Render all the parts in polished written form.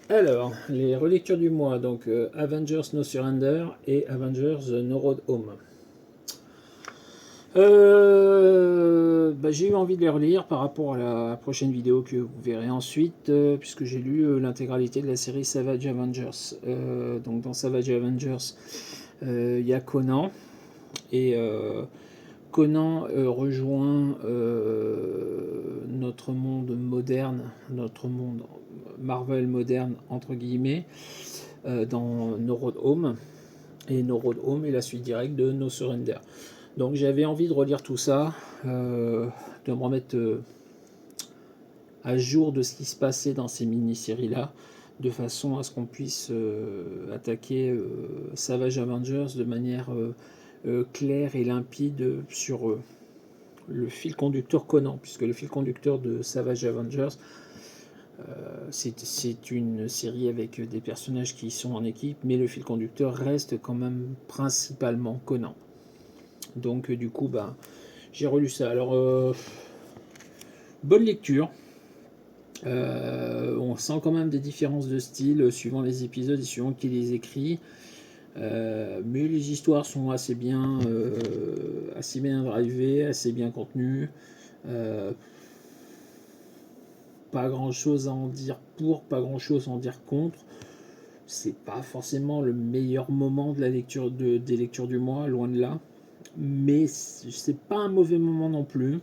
Alors, les relectures du mois, donc Avengers No Surrender et Avengers No Road Home. J'ai eu envie de les relire par rapport à la prochaine vidéo que vous verrez ensuite, puisque j'ai lu l'intégralité de la série Savage Avengers. Donc dans Savage Avengers, il y a Conan, et Conan rejoint notre monde moderne, notre monde Marvel moderne, entre guillemets, dans No Road Home. Et No Road Home est la suite directe de No Surrender. Donc j'avais envie de relire tout ça, de me remettre à jour de ce qui se passait dans ces mini-séries-là, de façon à ce qu'on puisse attaquer Savage Avengers de manière claire et limpide sur le fil conducteur Conan, puisque le fil conducteur de Savage Avengers, c'est une série avec des personnages qui sont en équipe, mais le fil conducteur reste quand même principalement Conan. Donc du coup, j'ai relu ça. Alors, bonne lecture. On sent quand même des différences de style suivant les épisodes et suivant qui les écrit. Mais les histoires sont assez bien drivées, assez bien contenues. Pas grand chose à en dire pour, pas grand chose à en dire contre. C'est pas forcément le meilleur moment de la lecture des lectures du mois, loin de là. Mais c'est pas un mauvais moment non plus.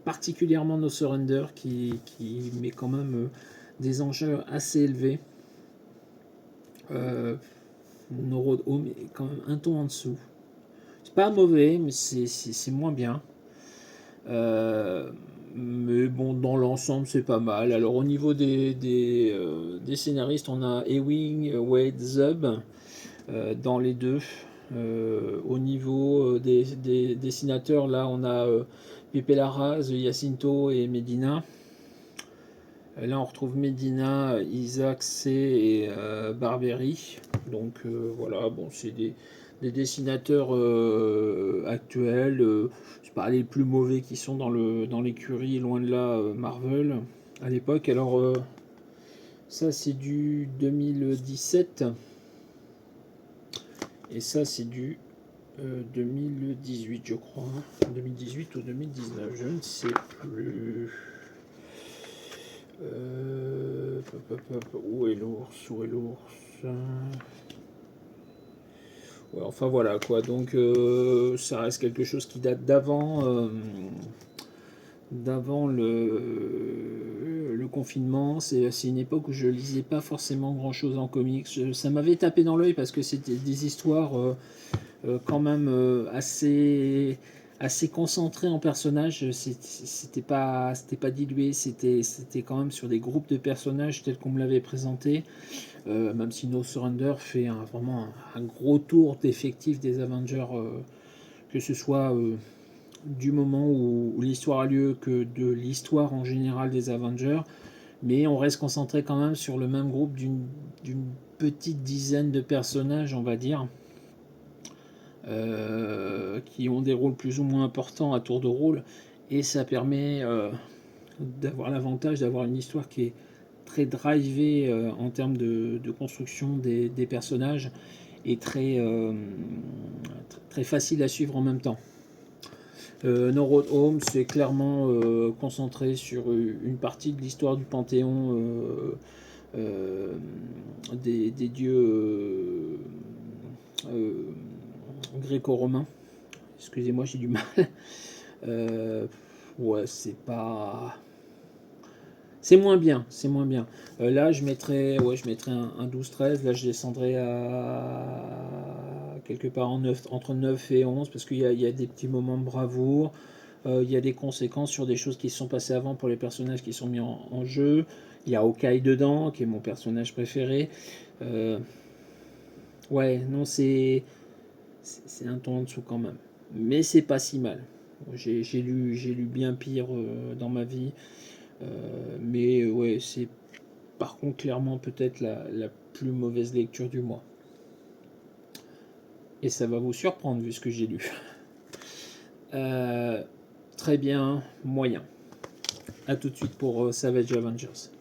Particulièrement No Surrender qui met quand même des enjeux assez élevés. No Road Home est quand même un ton en dessous. C'est pas mauvais, mais c'est moins bien. Mais bon, dans l'ensemble, c'est pas mal. Alors, au niveau des scénaristes, on a Ewing, Wade, Zub dans les deux. Au niveau des dessinateurs, là, on a Pepe Larraz, Jacinto et Medina. Là, on retrouve Medina, Isaac C et Barberi. Donc voilà, bon, c'est des dessinateurs actuels. C'est pas les plus mauvais qui sont dans l'écurie, loin de là, Marvel à l'époque. Alors, ça, c'est du 2017. Et ça, c'est du 2018, je crois. 2018 ou 2019, je ne sais plus. Où est l'ours? Où est l'ours? Ouais, enfin voilà quoi. Donc ça reste quelque chose qui date d'avant le confinement. C'est une époque où je lisais pas forcément grand chose en comics. Ça m'avait tapé dans l'œil parce que c'était des histoires quand même assez concentré en personnages. C'était pas dilué, c'était quand même sur des groupes de personnages tels qu'on me l'avait présenté. Même si No Surrender fait vraiment un gros tour d'effectifs des Avengers, que ce soit du moment où l'histoire a lieu que de l'histoire en général des Avengers. Mais on reste concentré quand même sur le même groupe d'une petite dizaine de personnages, on va dire, qui ont des rôles plus ou moins importants à tour de rôle, et ça permet d'avoir l'avantage d'avoir une histoire qui est très drivée en termes de construction des personnages, et très facile à suivre en même temps. No Road Home, c'est clairement concentré sur une partie de l'histoire du panthéon des dieux gréco-romains. Excusez-moi, j'ai du mal. Euh, ouais, c'est pas. C'est moins bien, c'est moins bien. Là, je mettrais un 12-13. Là, je descendrais à quelque part entre 9 et 11 parce qu'il y a des petits moments de bravoure. Il y a des conséquences sur des choses qui se sont passées avant pour les personnages qui sont mis en jeu. Il y a Hawkeye dedans, qui est mon personnage préféré. Euh, ouais, non, c'est un ton en dessous quand même. Mais c'est pas si mal. J'ai lu bien pire dans ma vie. Mais ouais, c'est par contre clairement peut-être la plus mauvaise lecture du mois. Et ça va vous surprendre vu ce que j'ai lu. Très bien, moyen. A tout de suite pour Savage Avengers.